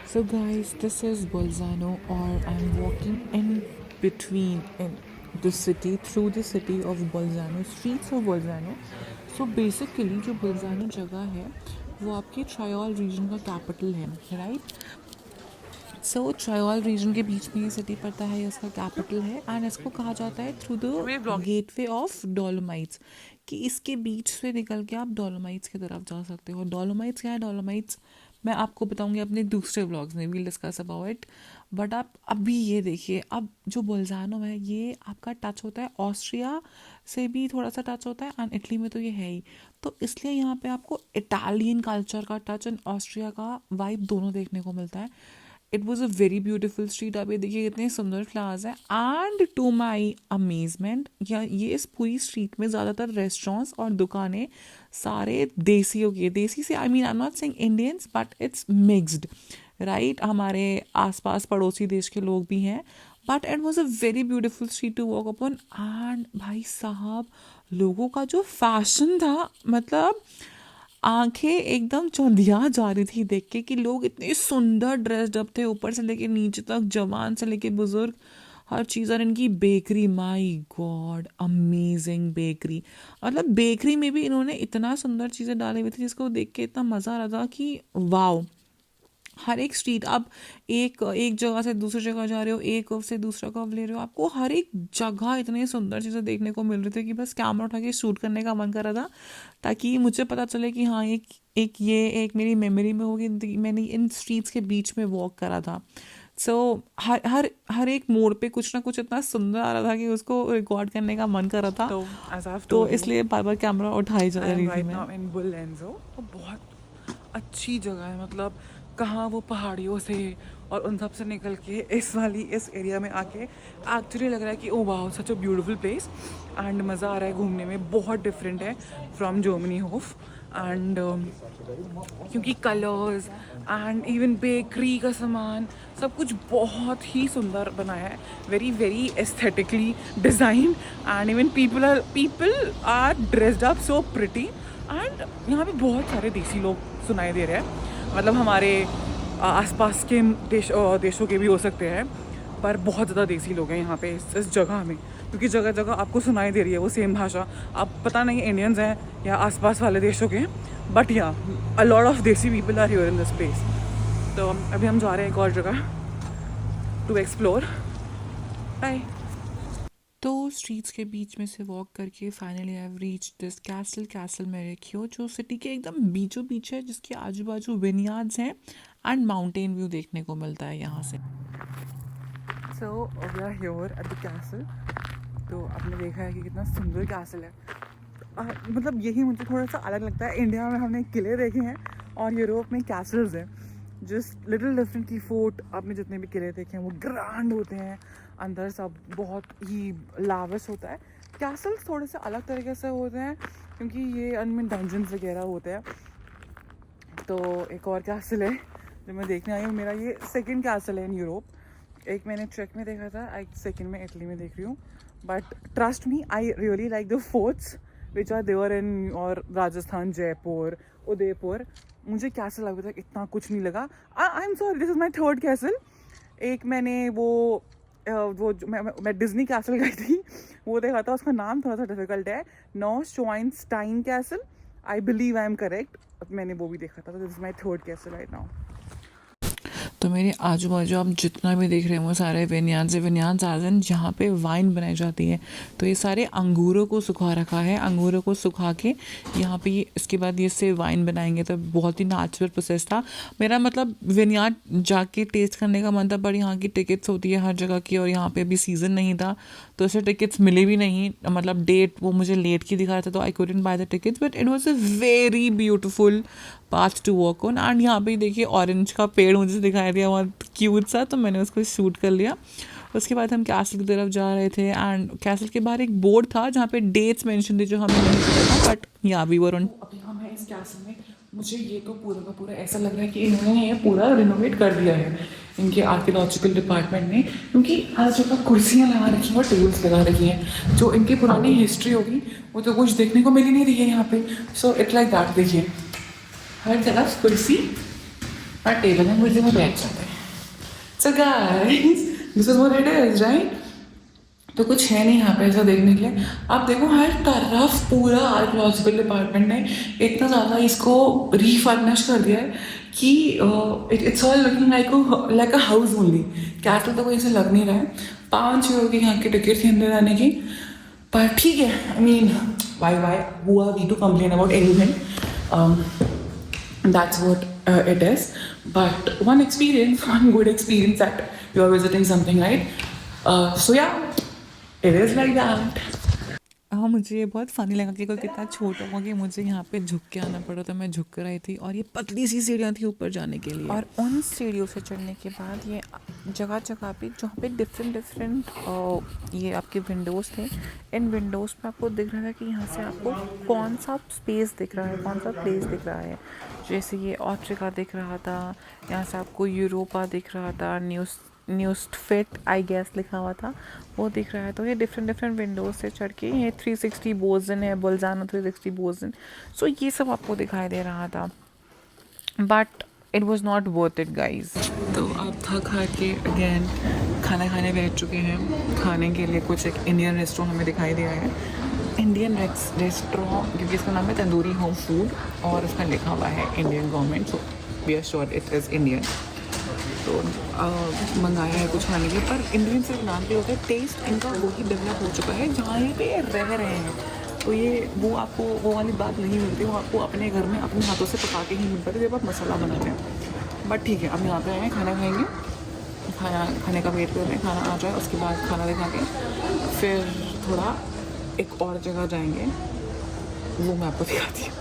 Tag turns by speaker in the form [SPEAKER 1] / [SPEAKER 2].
[SPEAKER 1] So guys, this is Bolzano, or I'm walking in between in the city, through the city of Bolzano, streets of Bolzano. So basically जो Bolzano जगह है वो आपके triol reason का capital है, right? सो triol reason के बीच में ये सिटी पड़ता है, इसका कैपिटल है, एंड इसको कहा जाता है through the gateway of dolomites, कि इसके बीच से निकल के आप डोलोमाइट्स की तरफ जा सकते हो. डोलोमाइट्स क्या है? डोलोमाइट्स मैं आपको बताऊंगी अपने दूसरे व्लॉग्स में, we'll discuss about it. But आप अभी ये देखिए, अब जो बोल्जानो है ये आपका टच होता है ऑस्ट्रिया से भी, थोड़ा सा टच होता है, एंड इटली में तो ये है ही. तो इसलिए यहाँ पे आपको इटालियन कल्चर का टच एंड ऑस्ट्रिया का वाइब दोनों देखने को मिलता है. It was a very beautiful street. आप ये देखिए कितने सुंदर फ्लावर्स हैं, एंड टू माई अमेजमेंट ये इस पूरी स्ट्रीट में ज़्यादातर रेस्टोरेंट्स और दुकानें सारे देसियों के, देसी से I mean I am not saying Indians, but it's mixed, right? हमारे आसपास पड़ोसी देश के लोग भी हैं. But it was a very beautiful street to walk upon. And भाई साहब, लोगों का जो फैशन था, मतलब आंखें एकदम चौंधिया जा रही थी देख के कि लोग इतने सुंदर ड्रेस्ड अप थे, ऊपर से लेके नीचे तक, जवान से लेके बुजुर्ग, हर चीज़. और इनकी bakery, my God, amazing bakery. मतलब बेकरी में भी इन्होंने इतना सुंदर चीज़ें डाली हुई थी जिसको देख के इतना मज़ा आ रहा था कि वाओ. हर एक स्ट्रीट, आप एक एक जगह से दूसरी जगह जा रहे हो, एक कर्व से दूसरा कर्व ले रहे हो, आपको हर एक जगह इतनी सुंदर चीज़ें देखने को मिल रही थी कि बस कैमरा उठा के शूट करने का मन कर रहा था, ताकि मुझे पता चले कि हाँ, एक मेरी मेमोरी में होगी, मैंने इन स्ट्रीट्स के बीच में वॉक करा था. सो हर एक मोड़ पे कुछ ना कुछ इतना सुंदर आ रहा था कि उसको रिकॉर्ड करने का मन कर रहा था. तो इसलिए बार बार कैमरा उठाई जा रही थी मैं.
[SPEAKER 2] इन बुलेंजो बहुत अच्छी जगह है, मतलब कहाँ वो पहाड़ियों से और उन सब से निकल के इस एरिया में आके एक्चुअली लग रहा है कि ओ वाह, such a beautiful place. And मज़ा आ रहा है घूमने में, बहुत डिफरेंट है फ्रॉम जर्मनी होफ. एंड क्योंकि कलर्स एंड इवन बेकरी का सामान सब कुछ बहुत ही सुंदर बनाया है, very very aesthetically design. And even people are dressed up so pretty. And यहाँ पे बहुत सारे देसी लोग सुनाई दे रहे हैं, मतलब हमारे आसपास के देशों के भी हो सकते हैं, पर बहुत ज़्यादा देसी लोग हैं यहाँ पे इस जगह में, क्योंकि जगह जगह आपको सुनाई दे रही है वो सेम भाषा. अब पता नहीं इंडियंस हैं या आसपास वाले देशों के, but yeah a lot of desi people are here in this place. तो अभी हम जा रहे हैं एक और जगह टू एक्सप्लोर. बाय.
[SPEAKER 1] तो स्ट्रीट्स के बीच में से वॉक करके finally I have reach this castle मेरेक्यो, जो सिटी के एकदम बीचों बीच है, जिसके आजू बाजू विनयार्ड्स हैं एंड माउंटेन व्यू देखने को मिलता है यहाँ से.
[SPEAKER 2] So we are here at the castle. तो आपने देखा है कि कितना सुंदर कैसल है. मतलब यही मुझे थोड़ा सा अलग लगता है. इंडिया में हमने किले देखे हैं और यूरोप में कैसल्स हैं, जस्ट लिटिल डिफरेंट. की फोर्ट आपने जितने भी किले देखे हैं वो ग्रैंड होते हैं, अंदर सब बहुत ही लाविश होता है. कैसल्स थोड़े से अलग तरीके से होते हैं क्योंकि ये उनमें डंजन्स वगैरह होते हैं. तो एक और कैसल है जो मैं देखने आई हूँ, मेरा ये सेकंड कैसल है इन यूरोप. एक मैंने ट्रेक में देखा था, एक सेकंड में इटली में देख रही हूँ. But trust me, I really like the forts which are there in और राजस्थान, जयपुर, उदयपुर. मुझे कैसल अभी तक इतना कुछ नहीं लगा. I am sorry, this is my third castle. एक मैंने वो मैं डिज्नी कैसल गई थी, वो देखा था, उसका नाम थोड़ा सा डिफिकल्ट है, Neuschwanstein castle, I believe I am correct. मैंने वो भी देखा था. तो this is my third castle right now.
[SPEAKER 1] तो मेरे आजू बाजू आप जितना भी देख रहे हैं वो सारे विनयार्ड्स आजन जहाँ पे वाइन बनाई जाती है. तो ये सारे अंगूरों को सुखा रखा है, अंगूरों को सुखा के यहाँ पे इसके बाद ये से वाइन बनाएंगे. तो बहुत ही नेचुरल प्रोसेस था. मेरा मतलब विनयार्ड जाके टेस्ट करने का मन था, पर यहाँ की टिकट्स होती है हर जगह की, और यहाँ पे अभी सीज़न नहीं था तो ऐसे टिकट्स मिले भी नहीं. मतलब डेट वो मुझे लेट की दिखा रहा था, तो I couldn't buy the tickets. But it was a very beautiful path to walk on. And यहाँ पे देखिए ऑरेंज का पेड़ मुझे दिखाई दिया, बहुत क्यूट सा, तो मैंने उसको शूट कर लिया. उसके बाद हम कैसल की तरफ जा रहे थे, एंड कैसल के बाहर एक बोर्ड था जहाँ पे डेट्स मेंशन थी जो हमें नहीं पता था, बट या वी वर ऑन.
[SPEAKER 2] अभी हम हैं इस कैसल में. मुझे ये तो पूरा का पूरा ऐसा लग रहा है कि इन्होंने ये पूरा रिनोवेट कर दिया है इनके आर्कियोलॉजिकल डिपार्टमेंट ने, क्योंकि हर जगह कुर्सियाँ लगा रखी हैं और टेबल्स लगा रखी हैं. जो इनकी पुरानी हिस्ट्री होगी वो तो कुछ देखने को मिल ही नहीं रही है यहाँ पे. So it like that. देखिए हर तरफ कुर्सी और टेबल में मुझे में बैठ जाते हैं. So guys, this is what it is, right? तो कुछ है नहीं यहाँ पे ऐसा देखने के लिए. आप देखो हर तरफ पूरा आर्कोलॉजिकल डिपार्टमेंट ने इतना ज़्यादा इसको रीफर्निश कर दिया है कि it's all looking like a house only. Castle तो कोई ऐसे लग नहीं रहा है. 5 यूरो की यहाँ की टिकट थी अंदर आने की. पर ठीक है, I mean why would we to complain about anything. That's what it is. But one good experience that you are visiting something, right? So yeah, it is like that.
[SPEAKER 1] हाँ, मुझे ये बहुत फ़नी लगा कि कोई कितना छोटा हुआ कि मुझे यहाँ पे झुक के आना पड़ा, तो मैं झुक कर आई थी और ये पतली सी सीढ़ियाँ थी ऊपर जाने के लिए.
[SPEAKER 2] और उन सीढ़ियों से चढ़ने के बाद ये जगह जगह पे जहाँ पे डिफरेंट ये आपके विंडोज़ थे, इन विंडोज़ पे आपको दिख रहा था कि यहाँ से आपको कौन सा स्पेस दिख रहा है, कौन सा प्लेस दिख रहा है. जैसे ये ऑस्ट्रिका दिख रहा था, यहाँ से आपको यूरोपा दिख रहा था, न्यूस्टफिट आई गेस लिखा हुआ था, वो दिख रहा है. तो ये डिफरेंट विंडोज़ से चढ़ के ये 360 बोल्ज़न है, बोल्ज़ानो 360 बोल्ज़न. सो ये सब आपको दिखाई दे रहा था. But it was not worth it guys.
[SPEAKER 1] तो आप थक हार के अगेन खाना खाने बैठ चुके हैं. खाने के लिए कुछ एक इंडियन रेस्टोरेंट हमें दिखाई दिया है. इंडियन रेस्टोरेंट क्योंकि इसका नाम है तंदूरी होम फूड और इसमें लिखा हुआ है Indian government, so we are sure it is Indian. तो मंगाया है कुछ खाने के, पर इंडियन सिर्फ नाम पे होता है. टेस्ट इनका वही डेवलप हो चुका है जहाँ ये पे रह रहे हैं. तो ये वो आपको वो वाली बात नहीं मिलती, वो आपको अपने घर में अपने हाथों से पका के ही मिल पाती है जब आप मसाला बनाते हैं. बट ठीक है, अब यहाँ पे आए हैं, खाना खाएंगे. खाने का वेट कर रहे हैं, खाना आ जाए उसके बाद खाना दिखा के फिर थोड़ा एक और जगह जाएंगे, वो मैं आपको दिखाती हूँ.